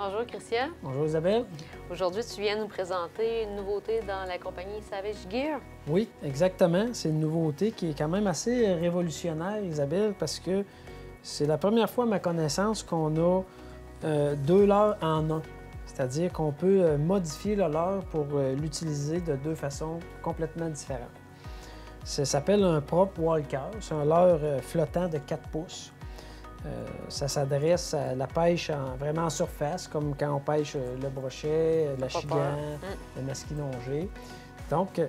Bonjour Christian. Bonjour Isabelle. Aujourd'hui, tu viens nous présenter une nouveauté dans la compagnie Savage Gear. Oui, exactement. C'est une nouveauté qui est quand même assez révolutionnaire, Isabelle, parce que c'est la première fois à ma connaissance qu'on a deux leurres en un. C'est-à-dire qu'on peut modifier le leurre pour l'utiliser de deux façons complètement différentes. Ça s'appelle un prop walker. C'est un leurre flottant de 4 pouces. Ça s'adresse à la pêche vraiment en surface, comme quand on pêche le brochet, la chigan, le masquinongé. Donc,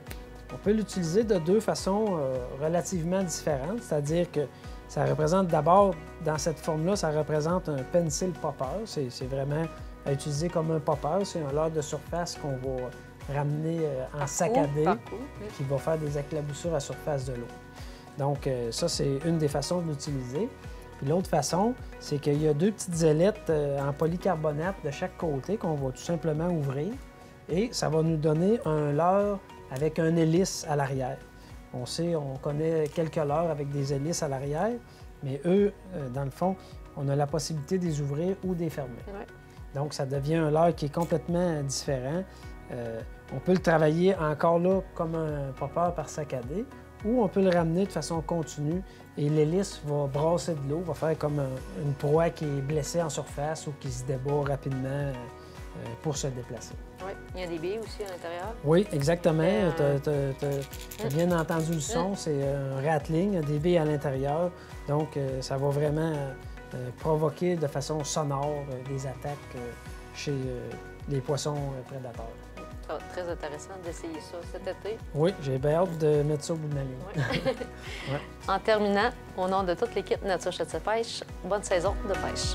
on peut l'utiliser de deux façons relativement différentes, c'est-à-dire que ça représente d'abord, dans cette forme-là, ça représente un pencil popper. C'est vraiment à utiliser comme un popper. C'est un leurre de surface qu'on va ramener en saccadé, qui va faire des éclaboussures à surface de l'eau. Donc, ça, c'est une des façons de l'utiliser. Puis l'autre façon, c'est qu'il y a deux petites ailettes en polycarbonate de chaque côté qu'on va tout simplement ouvrir et ça va nous donner un leurre avec un hélice à l'arrière. On connaît quelques leurres avec des hélices à l'arrière, mais eux, dans le fond, on a la possibilité de les ouvrir ou de les fermer. Ouais. Donc, ça devient un leurre qui est complètement différent. On peut le travailler encore là comme un popper par saccadé, ou on peut le ramener de façon continue et l'hélice va brasser de l'eau, va faire comme une proie qui est blessée en surface ou qui se débat rapidement pour se déplacer. Oui, il y a des billes aussi à l'intérieur. Oui, exactement. Tu as bien entendu le son, c'est un rattling, il y a des billes à l'intérieur, donc ça va vraiment provoquer de façon sonore des attaques chez les poissons prédateurs. Très intéressant d'essayer ça cet été. Oui, j'ai bien hâte de mettre ça au bout de ma ligne. Ouais. Ouais. En terminant, au nom de toute l'équipe Nature Chasse Pêche, bonne saison de pêche.